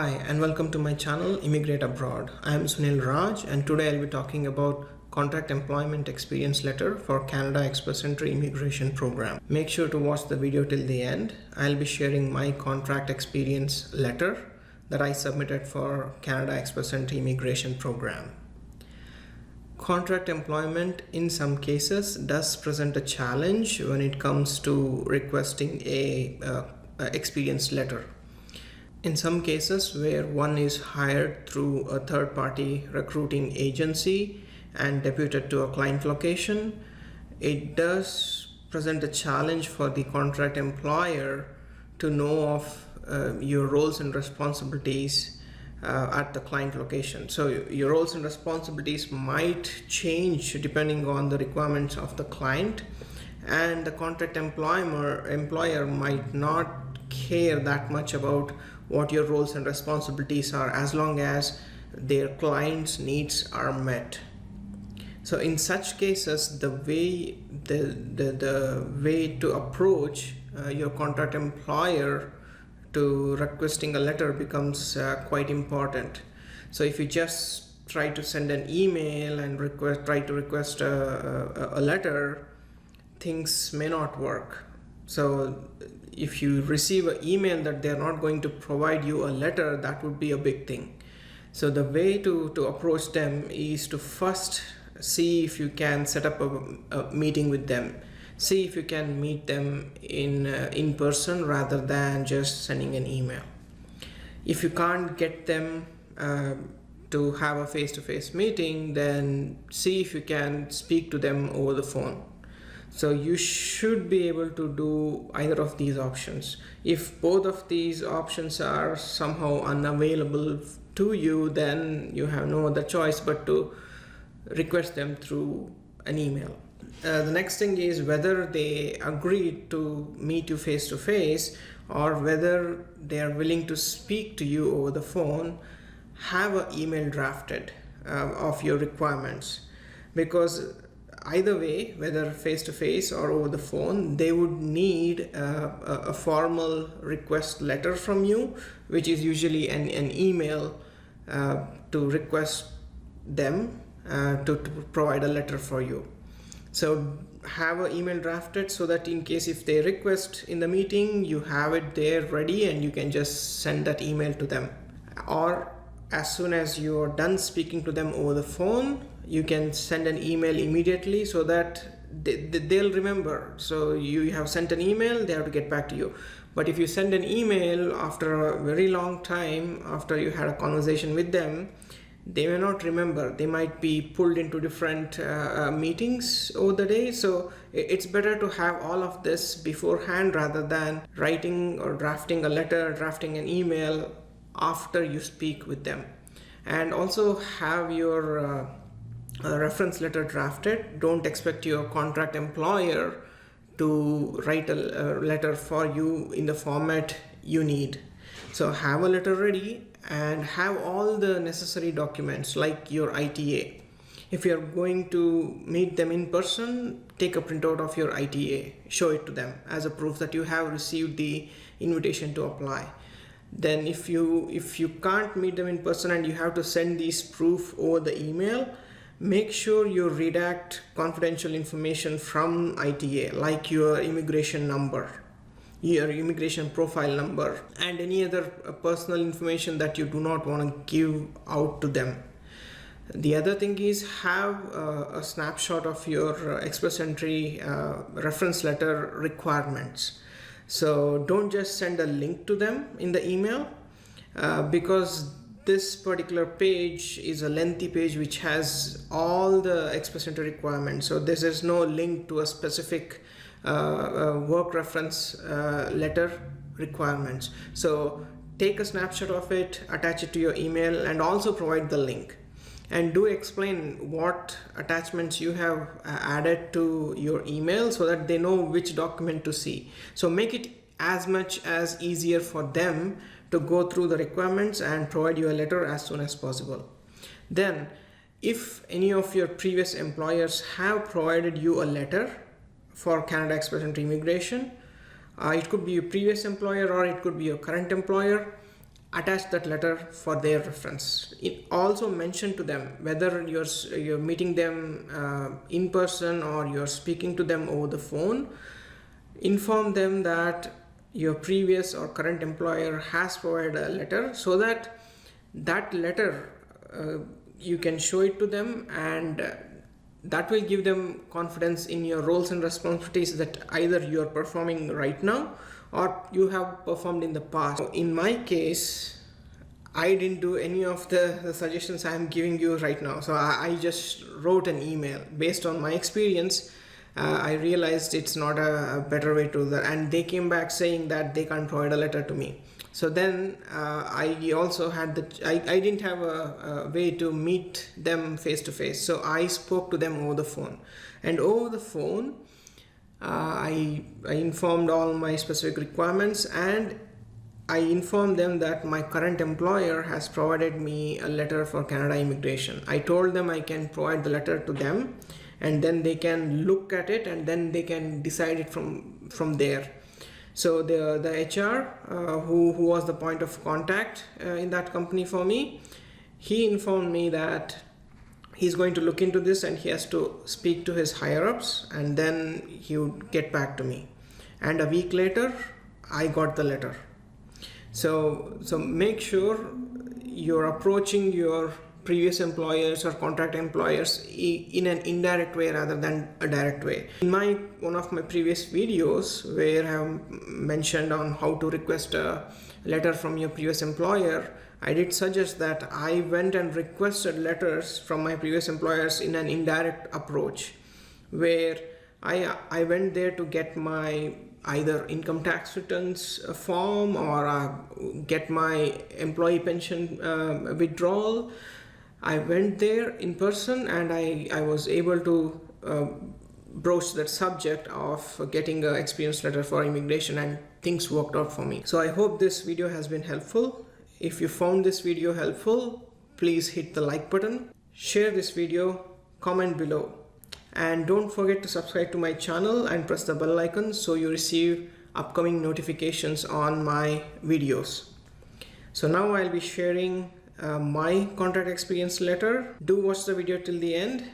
Hi and welcome to my channel Immigrate Abroad. I am Sunil Raj and today I'll be talking about Contract Employment Experience Letter for Canada Express Entry Immigration Program. Make sure to watch the video till the end. I'll be sharing my contract experience letter that I submitted for Canada Express Entry Immigration Program. Contract employment in some cases does present a challenge when it comes to requesting a experience letter. In some cases where one is hired through a third-party recruiting agency and deputed to a client location, it does present a challenge for the contract employer to know of your roles and responsibilities at the client location. So your roles and responsibilities might change depending on the requirements of the client, and the contract employer might not care that much about what your roles and responsibilities are as long as their client's needs are met. So in such cases, the way to approach your contract employer to requesting a letter becomes quite important. So if you just try to send an email and try to request a letter, things may not work. So if you receive an email that they're not going to provide you a letter, that would be a big thing. So the way to approach them is to first see if you can set up a meeting with them. See if you can meet them in person rather than just sending an email. If you can't get them to have a face-to-face meeting, then see if you can speak to them over the phone. So you should be able to do either of these options. If both of these options are somehow unavailable to you, then you have no other choice but to request them through an email. The next thing is whether they agree to meet you face to face or whether they are willing to speak to you over the phone. Have an email drafted of your requirements, because either way, whether face-to-face or over the phone, they would need a formal request letter from you, which is usually an email to request them to provide a letter for you. So have an email drafted so that in case if they request in the meeting, you have it there ready and you can just send that email to them. Or as soon as you are done speaking to them over the phone, you can send an email immediately so that they'll remember. So you have sent an email, they have to get back to you. But if you send an email after a very long time, after you had a conversation with them, they may not remember. They might be pulled into different meetings over the day. So it's better to have all of this beforehand rather than writing or drafting a letter, drafting an email after you speak with them. And also have your reference letter drafted. Don't expect your contract employer to write a letter for you in the format you need. So have a letter ready and have all the necessary documents like your ITA. If you're going to meet them in person, take a printout of your ITA, show it to them as a proof that you have received the invitation to apply. Then if you can't meet them in person and you have to send these proof over the email, make sure you redact confidential information from ITA, like your immigration number, your immigration profile number, and any other personal information that you do not want to give out to them. The other thing is have a snapshot of your Express Entry reference letter requirements. So don't just send a link to them in the email because this particular page is a lengthy page which has all the Express Entry requirements. So this is no link to a specific work reference letter requirements. So take a snapshot of it, attach it to your email, and also provide the link. And do explain what attachments you have added to your email so that they know which document to see. So make it as much as easier for them to go through the requirements and provide you a letter as soon as possible. Then if any of your previous employers have provided you a letter for Canada Express Entry Immigration, it could be your previous employer or it could be your current employer, attach that letter for their reference. It also mention to them whether you're meeting them in person or you're speaking to them over the phone. Inform them that your previous or current employer has provided a letter, so that letter you can show it to them, and that will give them confidence in your roles and responsibilities that either you're performing right now or you have performed in the past. In my case, I didn't do any of the suggestions I'm giving you right now. So I just wrote an email based on my experience. I realized it's not a better way to do that, and they came back saying that they can't provide a letter to me. So then I also had I didn't have a way to meet them face to face. So I spoke to them over the phone, and over the phone I informed all my specific requirements, and I informed them that my current employer has provided me a letter for Canada immigration. I told them I can provide the letter to them, and then they can look at it, and then they can decide it from there. So the HR who was the point of contact in that company for me, he informed me that he's going to look into this and he has to speak to his higher ups, and then he would get back to me. And a week later I got the letter. So make sure you're approaching your previous employers or contract employers in an indirect way rather than a direct way. In one of my previous videos where I have mentioned on how to request a letter from your previous employer, I did suggest that I went and requested letters from my previous employers in an indirect approach, where I went there to get my either income tax returns form or get my employee pension withdrawal. I went there in person, and I was able to broach that subject of getting an experience letter for immigration, and things worked out for me. So I hope this video has been helpful. If you found this video helpful, please hit the like button, share this video, comment below, and don't forget to subscribe to my channel and press the bell icon so you receive upcoming notifications on my videos. So now I'll be sharing my contract experience letter. Do watch the video till the end.